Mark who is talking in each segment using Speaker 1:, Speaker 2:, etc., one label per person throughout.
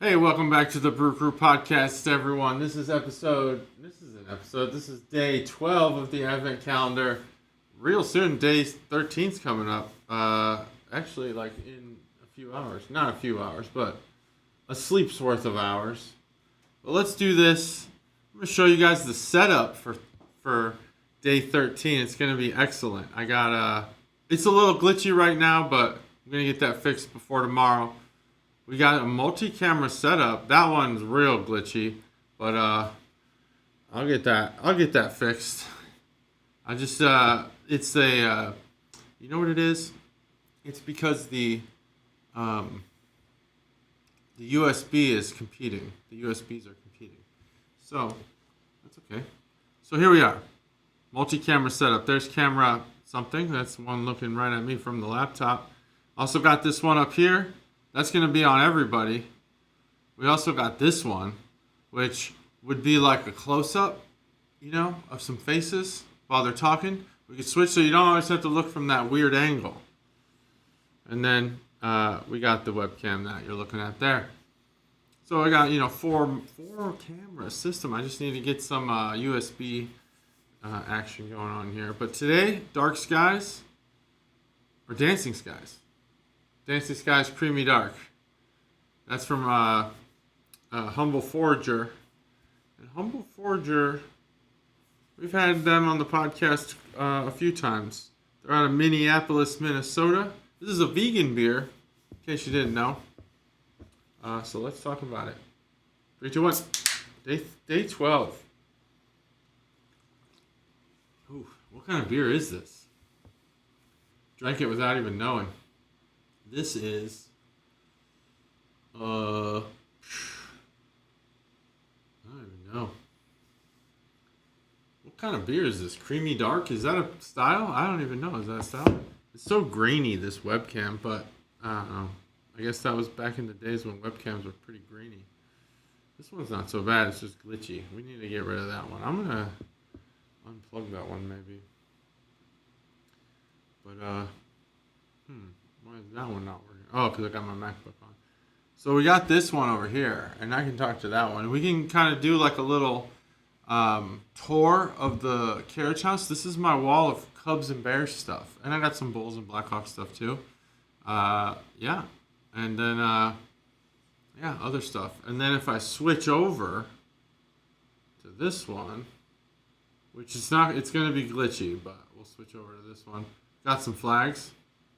Speaker 1: Hey, welcome back to the Brew Crew podcast, everyone. This is day 12 of the Advent calendar. Real soon, day 13's coming up. Actually, like in a few hours. Not a few hours, but a sleep's worth of hours. But let's do this. I'm going to show you guys the setup for day 13. It's going to be excellent. It's a little glitchy right now, but I'm going to get that fixed before tomorrow. We got a multi-camera setup. That one's real glitchy, but I'll get that fixed. It's a you know what it is? It's because the USB is competing. The USBs are competing. So that's okay. So here we are. Multi-camera setup. There's camera something. That's one looking right at me from the laptop. Also got this one up here. That's going to be on everybody. We also got this one, which would be like a close-up, of some faces while they're talking. We could switch so you don't always have to look from that weird angle. And then we got the webcam that you're looking at there. So I got, four camera system. I just need to get some USB action going on here. But today, dark skies or dancing skies. Dancing Skies Creamy Dark. That's from Humble Forager. And Humble Forager, we've had them on the podcast a few times. They're out of Minneapolis, Minnesota. This is a vegan beer, in case you didn't know. So let's talk about it. 3, 2, 1. Day 12. Ooh, what kind of beer is this? Drank it without even knowing. This is, I don't even know. What kind of beer is this? Creamy Dark? Is that a style? I don't even know. Is that a style? It's so grainy, this webcam, but I don't know. I guess that was back in the days when webcams were pretty grainy. This one's not so bad. It's just glitchy. We need to get rid of that one. I'm going to unplug that one maybe. But, why is that one not working? Oh, because I got my MacBook on. So we got this one over here, and I can talk to that one. We can kind of do like a little tour of the carriage house. This is my wall of Cubs and Bears stuff. And I got some Bulls and Blackhawks stuff too. Yeah. And then, other stuff. And then if I switch over to this one, which it's going to be glitchy, but we'll switch over to this one. Got some flags.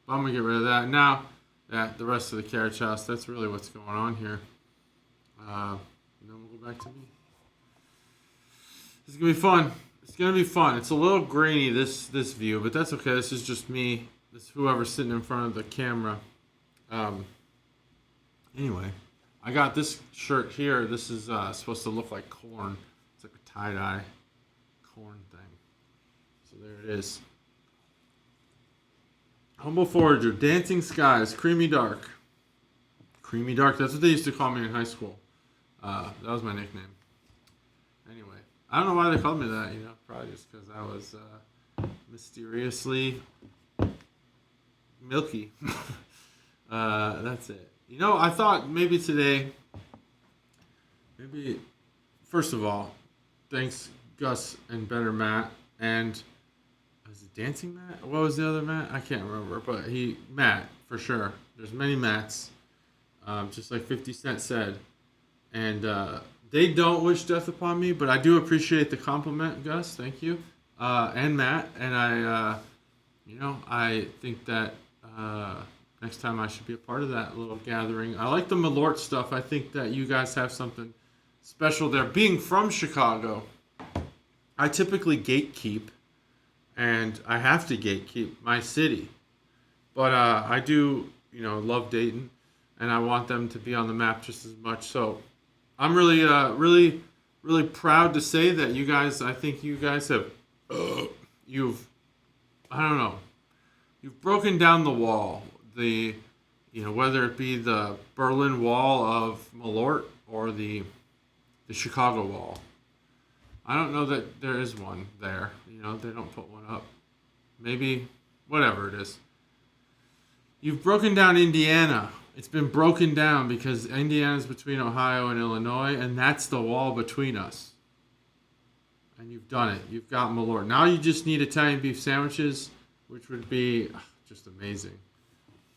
Speaker 1: I'm going to get rid of that. Now, the rest of the carriage house, that's really what's going on here. And then we'll go back to me. This is going to be fun. It's going to be fun. It's a little grainy, this view, but that's okay. This is just me. This is whoever's sitting in front of the camera. Anyway, I got this shirt here. This is supposed to look like corn. It's like a tie-dye corn thing. So there it is. Humble Forager, Dancing Skies, Creamy Dark. Creamy Dark, that's what they used to call me in high school. That was my nickname. Anyway, I don't know why they called me that, probably just because I was mysteriously milky. That's it. I thought maybe today, first of all, thanks Gus and Better Matt, and was it Dancing Matt? What was the other Matt? I can't remember, but Matt, for sure. There's many Matts, just like 50 Cent said. And they don't wish death upon me, but I do appreciate the compliment, Gus. Thank you. And Matt. And I think that next time I should be a part of that little gathering. I like the Malort stuff. I think that you guys have something special there. Being from Chicago, I typically gatekeep. And I have to gatekeep my city. But I do, love Dayton. And I want them to be on the map just as much. So I'm really, really proud to say that I think you guys have, you've broken down the wall. Whether it be the Berlin Wall of Malort or the Chicago Wall. I don't know that there is one there. They don't put one up. Maybe, whatever it is. You've broken down Indiana it's been broken down because Indiana's between Ohio and Illinois, and that's the wall between us. And you've done it. You've got Malort. Now you just need Italian beef sandwiches, which would be just amazing.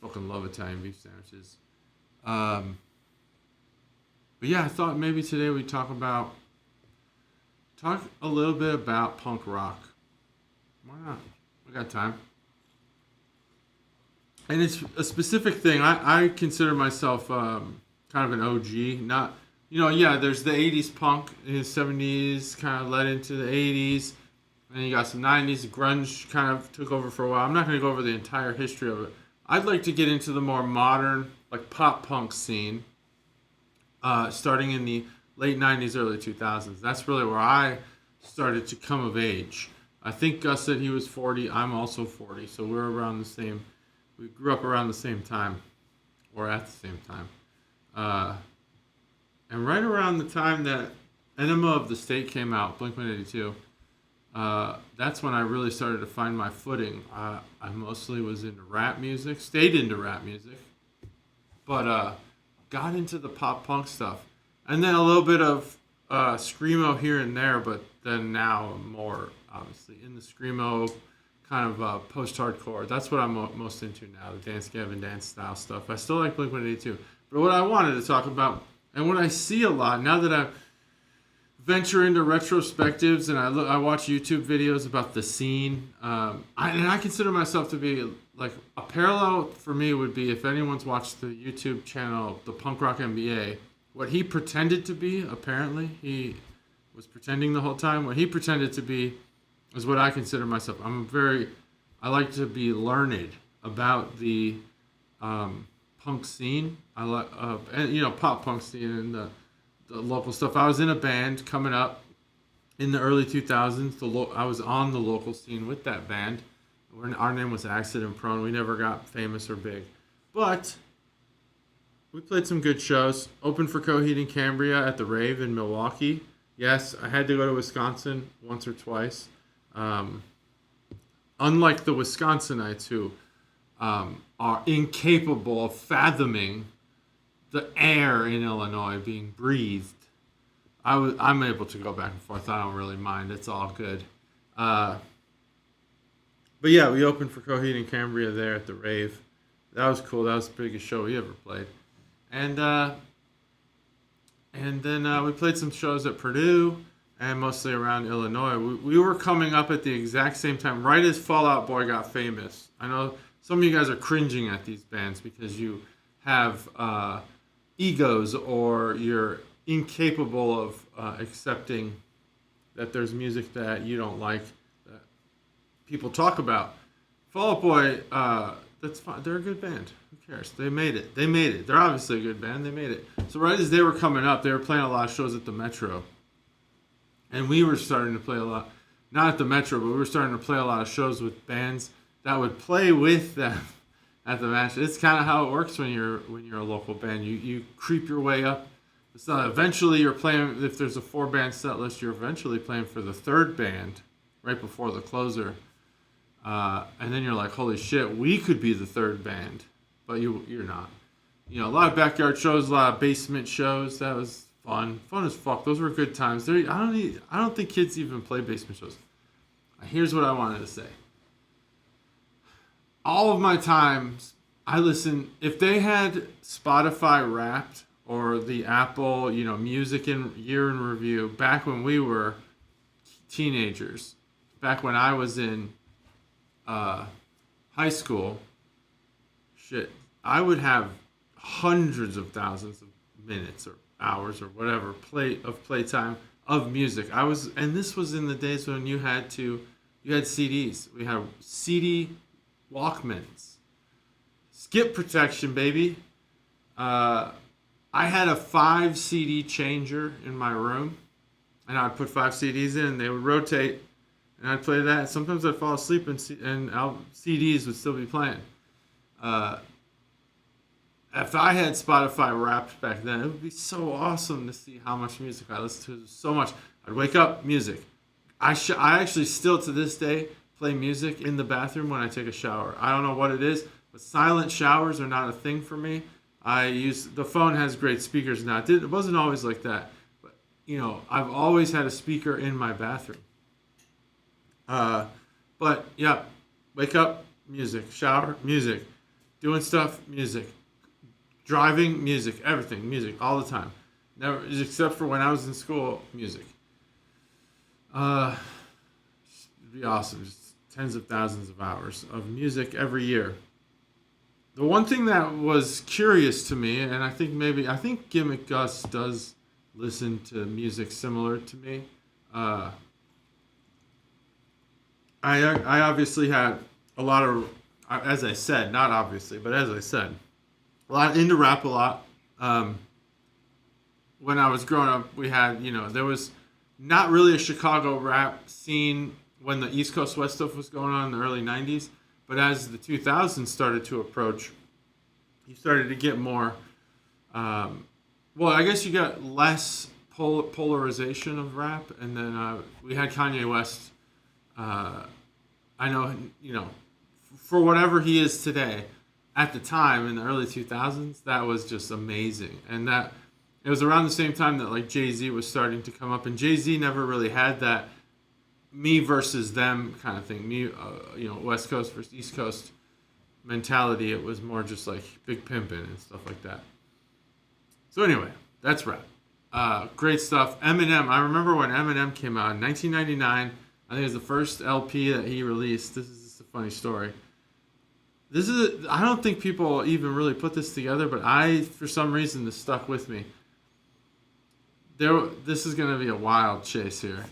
Speaker 1: Fucking love Italian beef sandwiches. But yeah, I thought maybe today we'd talk a little bit about punk rock. Why not? We got time. And it's a specific thing. I consider myself kind of an OG. Not, there's the 80s punk in the 70s, kind of led into the 80s. And then you got some 90s. Grunge kind of took over for a while. I'm not going to go over the entire history of it. I'd like to get into the more modern, like pop punk scene, starting in the late 90s, early 2000s. That's really where I started to come of age. I think Gus said he was 40. I'm also 40. So we're around the same. We grew up around the same time, or at the same time. And right around the time that Enema of the State came out, Blink-182, that's when I really started to find my footing. I mostly was into rap music, stayed into rap music, but got into the pop punk stuff. And then a little bit of screamo here and there, but then now I'm more, obviously, in the screamo kind of post-hardcore. That's what I'm most into now, the Dance Gavin Dance style stuff. I still like Blink-182. But what I wanted to talk about, and what I see a lot, now that I venture into retrospectives and I watch YouTube videos about the scene, I consider myself to be, like, a parallel for me would be if anyone's watched the YouTube channel, the Punk Rock MBA, what he pretended to be, apparently, he was pretending the whole time, what he pretended to be is what I consider myself. I like to be learned about the punk scene. I like, pop punk scene and the local stuff. I was in a band coming up in the early 2000s. I was on the local scene with that band. Our name was Accident Prone. We never got famous or big, but we played some good shows. Opened for Coheed and Cambria at the Rave in Milwaukee. Yes, I had to go to Wisconsin once or twice. Unlike the Wisconsinites who are incapable of fathoming the air in Illinois being breathed, I'm able to go back and forth. I don't really mind. It's all good. But yeah, we opened for Coheed and Cambria there at the Rave. That was cool. That was the biggest show we ever played. And then we played some shows at Purdue and mostly around Illinois. We were coming up at the exact same time, right as Fall Out Boy got famous. I know some of you guys are cringing at these bands because you have egos or you're incapable of accepting that there's music that you don't like that people talk about. Fall Out Boy, that's fine. They're a good band. Who cares? They made it. They're obviously a good band. They made it. So right as they were coming up, they were playing a lot of shows at the Metro. And we were starting to play a lot, not at the Metro, but we were starting to play a lot of shows with bands that would play with them at the match. It's kind of how it works when you're a local band. You creep your way up. It's not, eventually you're playing, if there's a 4-band set list, you're eventually playing for the 3rd band right before the closer. And then you're like, holy shit, we could be the 3rd band, but you're not. A lot of backyard shows, a lot of basement shows. That was fun as fuck. Those were good times. I don't think kids even play basement shows. Here's what I wanted to say. All of my times, I listen. If they had Spotify Wrapped or the Apple, music in year in review, back when we were teenagers, back when I was in high school, shit, I would have hundreds of thousands of minutes or hours or whatever playtime of music. And this was in the days when you had CDs. We had CD Walkmans, skip protection, baby. I had a 5 CD changer in my room, and I'd put 5 CDs in, and they would rotate, and I'd play that. Sometimes I'd fall asleep, and CDs would still be playing. If I had Spotify Wrapped back then, it would be so awesome to see how much music I listened to. So much. I'd wake up, music. I actually still to this day play music in the bathroom when I take a shower. I don't know what it is, but silent showers are not a thing for me. The phone has great speakers now. It wasn't always like that, but I've always had a speaker in my bathroom. But yeah, wake up, music, shower, music, doing stuff, music, driving, music, everything, music, all the time. Never, except for when I was in school, music. It'd be awesome. Just tens of thousands of hours of music every year. The one thing that was curious to me, and I think Gimmick Gus does listen to music similar to me. I obviously had a lot of, as I said, not obviously, but as I said, a lot into rap a lot. When I was growing up, we had, there was not really a Chicago rap scene when the East Coast West stuff was going on in the early 90s. But as the 2000s started to approach, you started to get more, I guess you got less polarization of rap. And then we had Kanye West. I know, for whatever he is today, at the time in the early 2000s, that was just amazing. And that it was around the same time that like Jay-Z was starting to come up, and Jay-Z never really had that me versus them kind of thing. West Coast versus East Coast mentality. It was more just like big pimping and stuff like that. So anyway, that's rap. Great stuff. Eminem. I remember when Eminem came out in 1999. I think it was the first LP that he released. This is just a funny story. I don't think people even really put this together, but for some reason, this stuck with me. This is going to be a wild chase here.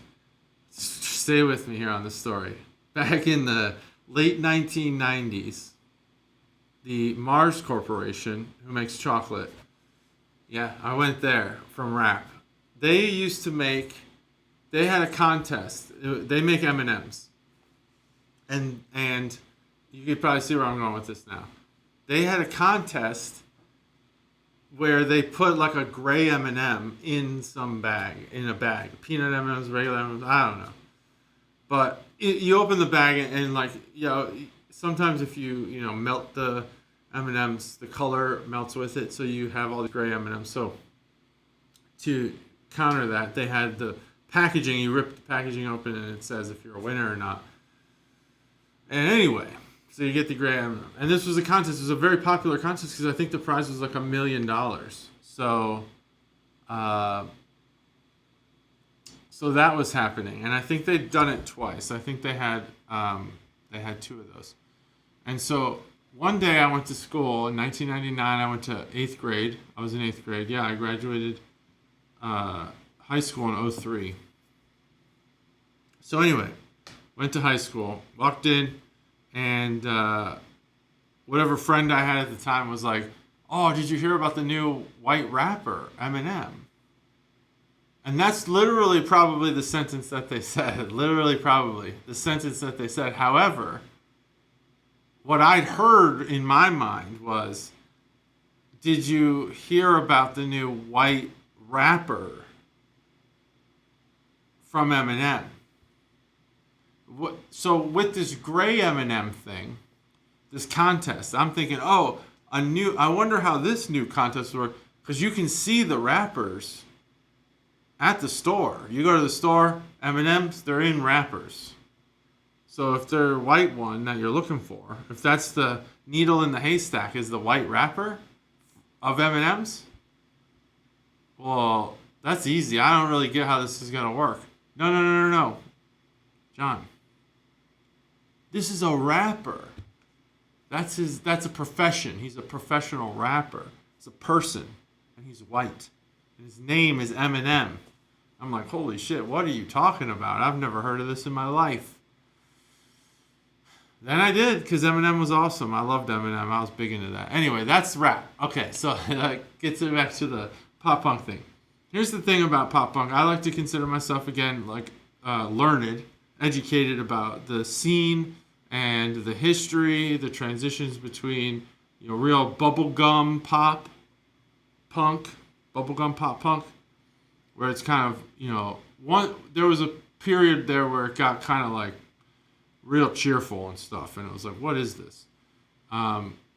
Speaker 1: Stay with me here on the story. Back in the late 1990s, the Mars Corporation, who makes chocolate, I went there from rap. They had a contest. They make M&Ms. And you could probably see where I'm going with this now. They had a contest where they put like a gray M&M in a bag. Peanut M&Ms, regular M&Ms, I don't know. But you open the bag and sometimes if you melt the M&Ms, the color melts with it, so you have all the gray M&Ms. So to counter that, they had the packaging. You rip the packaging open and it says if you're a winner or not. And anyway, so you get the gray M&M. And this was a contest. It was a very popular contest because I think the prize was like $1 million. So that was happening. And I think they'd done it twice. I think they had two of those. And so one day I went to school in 1999. I went to 8th grade. I was in 8th grade. Yeah, I graduated high school in 2003. So anyway, went to high school, walked in, and whatever friend I had at the time was like, "Oh, did you hear about the new white rapper, Eminem?" And that's literally probably the sentence that they said. Literally probably the sentence that they said. However, what I'd heard in my mind was, "Did you hear about the new white rapper from Eminem?" So with this gray M&M thing, this contest, I'm thinking, I wonder how this new contest works, because you can see the rappers at the store. You go to the store, M&Ms, they're in wrappers. So if they're white one that you're looking for, if that's the needle in the haystack is the white wrapper of M&Ms, well, that's easy. I don't really get how this is going to work. No. John. This is a rapper. That's a profession. He's a professional rapper. It's a person. And he's white. And his name is Eminem. I'm like, holy shit, what are you talking about? I've never heard of this in my life. Then I did, because Eminem was awesome. I loved Eminem. I was big into that. Anyway, that's rap. Okay, so that gets it back to the pop punk thing. Here's the thing about pop punk. I like to consider myself, again, like learned, educated about the scene and the history, the transitions between, real bubblegum pop punk, where it's kind of, there was a period there where it got kind of like real cheerful and stuff, and it was like, what is this?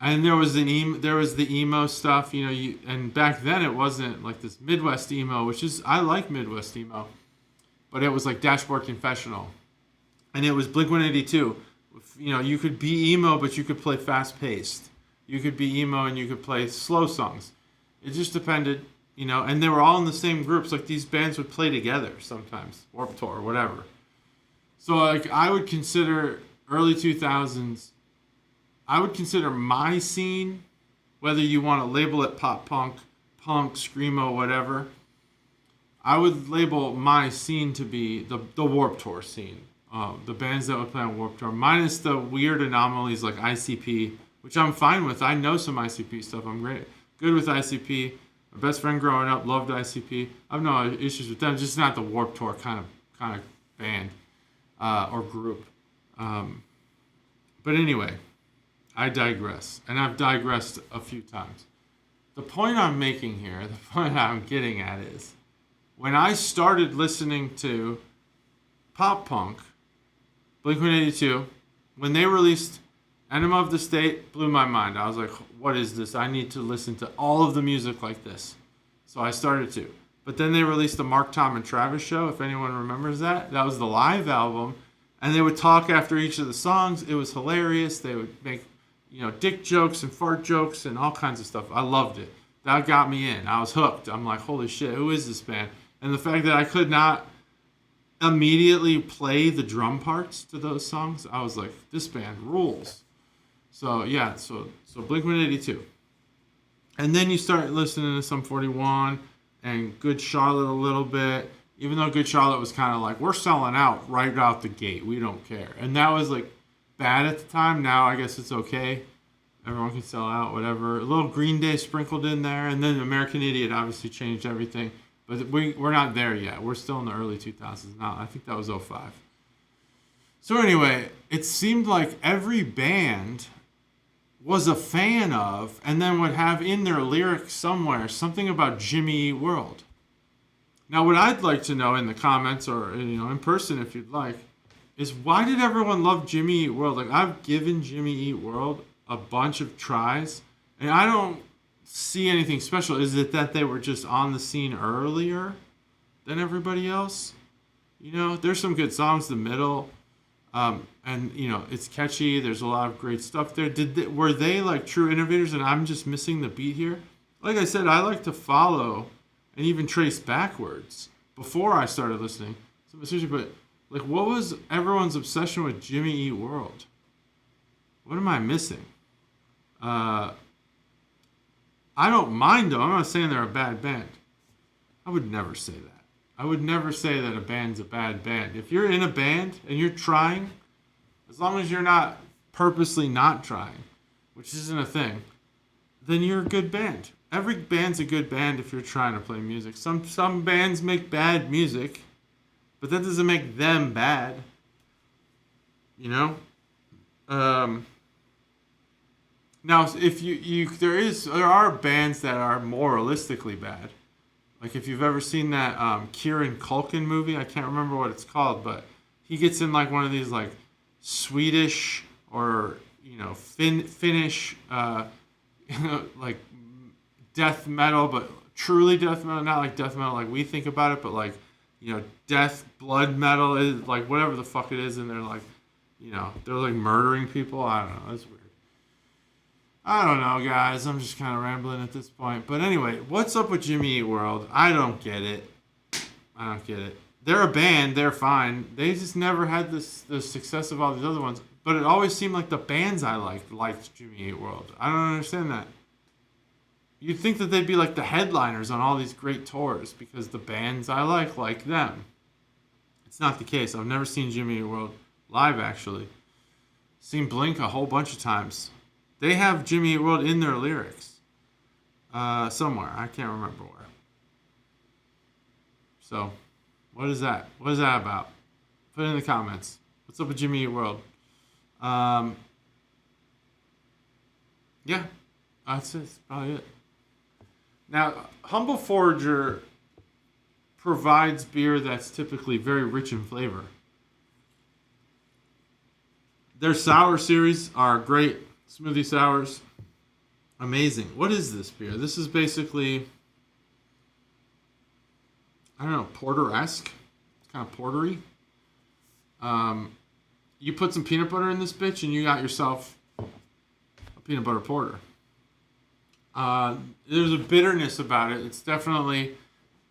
Speaker 1: And there was the emo stuff, and back then it wasn't like this Midwest emo, which is I like Midwest emo, but it was like Dashboard Confessional, and it was Blink-182. You could be emo, but you could play fast paced. You could be emo and you could play slow songs. It just depended, and they were all in the same groups. Like these bands would play together sometimes, Warped Tour or whatever. So like I would consider early 2000s. I would consider my scene, whether you want to label it pop punk, screamo, whatever. I would label my scene to be the Warped Tour scene. The bands that would play on Warped Tour, minus the weird anomalies like ICP, which I'm fine with. I know some ICP stuff. I'm good with ICP. My best friend growing up loved ICP. I have no issues with them. Just not the Warped Tour kind of band or group. But anyway, I digress, and I've digressed a few times. The point I'm making here, the point I'm getting at is, when I started listening to pop punk, Blink-182, when they released Enema of the State, blew my mind. I was like, what is this? I need to listen to all of the music like this. So I started to. But then they released the Mark, Tom, and Travis show, if anyone remembers that. That was the live album. And they would talk after each of the songs. It was hilarious. They would make, dick jokes and fart jokes and all kinds of stuff. I loved it. That got me in. I was hooked. I'm like, holy shit, who is this band? And the fact that I could not immediately play the drum parts to those songs, I was like, this band rules. So yeah, so Blink-182. And then you start listening to Sum 41 and Good Charlotte a little bit, even though Good Charlotte was kind of like, we're selling out right out the gate. We don't care. And that was like bad at the time. Now I guess it's okay. Everyone can sell out, whatever. A little Green Day sprinkled in there. And then American Idiot obviously changed everything. But we're not there yet. We're still in the early 2000s now. I think that was 05. So anyway, it seemed like every band was a fan of and then would have in their lyrics somewhere something about Jimmy Eat World. Now, what I'd like to know in the comments or in person if you'd like is, why did everyone love Jimmy Eat World? Like, I've given Jimmy Eat World a bunch of tries, and I don't see anything special. Is it that they were just on the scene earlier than everybody else? There's some good songs, The Middle, and it's catchy. There's a lot of great stuff there. Were they like true innovators and I'm just missing the beat here? Like I said, I like to follow and even trace backwards before I started listening. So seriously, but like, what was everyone's obsession with Jimmy Eat World? What am I missing? I don't mind them. I'm not saying they're a bad band. I would never say that. I would never say that a band's a bad band. If you're in a band and you're trying, as long as you're not purposely not trying, which isn't a thing, then you're a good band. Every band's a good band if you're trying to play music. Some bands make bad music, but that doesn't make them bad. Now, if there are bands that are moralistically bad. Like if you've ever seen that Kieran Culkin movie, I can't remember what it's called, but he gets in like one of these like Swedish or Finnish like death metal, but truly death metal, not like death metal like we think about it, but like death blood metal is like whatever the fuck it is, and they're like they're like murdering people. I don't know. That's weird. I don't know, guys. I'm just kind of rambling at this point. But anyway, what's up with Jimmy Eat World? I don't get it. They're a band. They're fine. They just never had the success of all these other ones. But it always seemed like the bands I liked Jimmy Eat World. I don't understand that. You'd think that they'd be like the headliners on all these great tours because the bands I like them. It's not the case. I've never seen Jimmy Eat World live, actually. Seen Blink a whole bunch of times. They have Jimmy Eat World in their lyrics. Somewhere. I can't remember where. So, what is that? What is that about? Put it in the comments. What's up with Jimmy Eat World? Yeah. That's probably it. Now, Humble Forager provides beer that's typically very rich in flavor. Their sour series are great. Smoothie sours. Amazing. What is this beer? This is basically, I don't know, porter-esque. It's kind of portery. You put some peanut butter in this bitch and you got yourself a peanut butter porter. There's a bitterness about it. It's definitely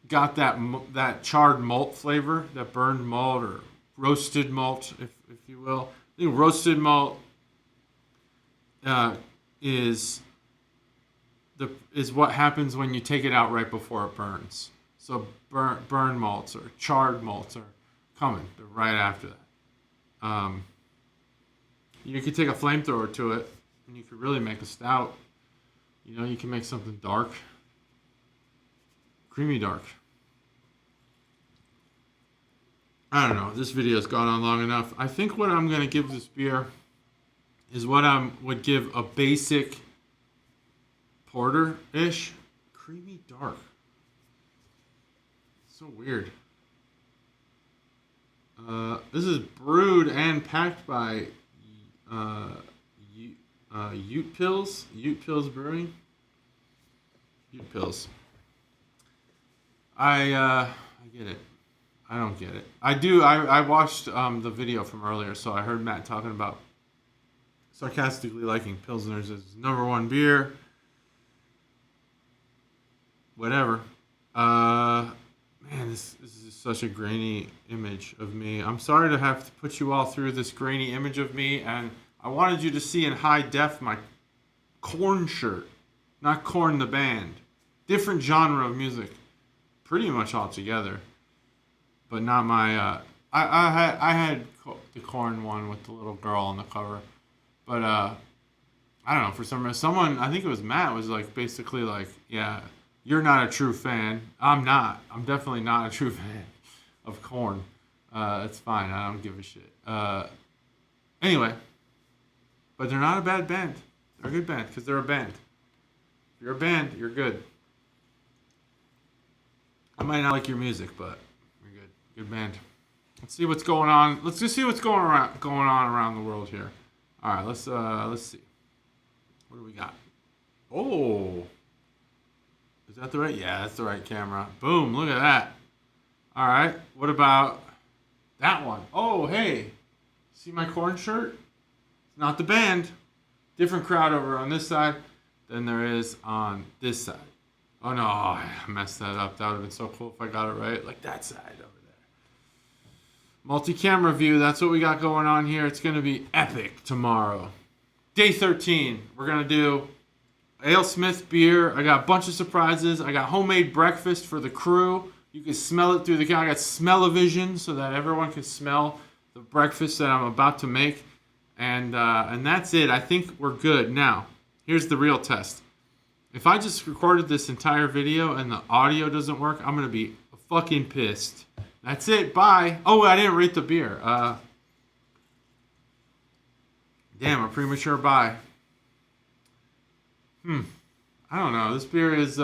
Speaker 1: got that charred malt flavor, that burned malt or roasted malt, if you will. I think roasted malt is what happens when you take it out right before it burns. So burn malts or charred malts are coming. They're right after that. You could take a flamethrower to it, and you could really make a stout. You know, you can make something dark, creamy dark. I don't know. This video's gone on long enough. I think what I'm going to give this beer is what I would give a basic porter-ish. Creamy dark. So weird. This is brewed and packed by Ute Pills Brewing. Ute Pills. I get it. I don't get it. I do. I watched the video from earlier, so I heard Matt talking about sarcastically liking Pilsners as his number one beer. Whatever. Man, this is such a grainy image of me. I'm sorry to have to put you all through this grainy image of me, and I wanted you to see in high def my Korn shirt. Not Korn the band. Different genre of music. Pretty much altogether. But not my, I had the Korn one with the little girl on the cover. But, I don't know, for some reason, someone, I think it was Matt, was like, basically like, yeah, you're not a true fan. I'm not. I'm definitely not a true fan of Korn. It's fine. I don't give a shit. Anyway. But they're not a bad band. They're a good band because they're a band. If you're a band, you're good. I might not like your music, but you're good. Good band. Let's see what's going on. Let's just see what's going on around the world here. All right, let's see. What do we got? Oh. Is that the right? Yeah, that's the right camera. Boom, look at that. All right, what about that one? Oh, hey. See my Korn shirt? It's not the band. Different crowd over on this side than there is on this side. Oh, no, I messed that up. That would have been so cool if I got it right. Like that side over there. Multi-camera view, that's what we got going on here. It's going to be epic tomorrow. Day 13, we're going to do Ale Smith beer. I got a bunch of surprises. I got homemade breakfast for the crew. You can smell it through the camera. I got smell-o-vision so that everyone can smell the breakfast that I'm about to make. And that's it. I think we're good. Now, here's the real test. If I just recorded this entire video and the audio doesn't work, I'm going to be fucking pissed. That's it. Bye. Oh, I didn't rate the beer. Damn, a premature bye. I don't know. This beer is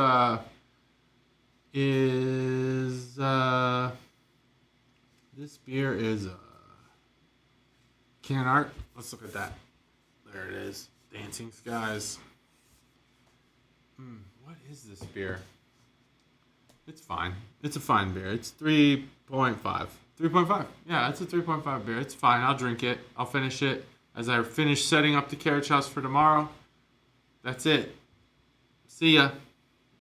Speaker 1: can art. Let's look at that. There it is. Dancing Skies. What is this beer? It's fine. It's a fine beer. It's 3.5. 3.5. Yeah, it's a 3.5 beer. It's fine. I'll drink it. I'll finish it as I finish setting up the carriage house for tomorrow. That's it. See ya.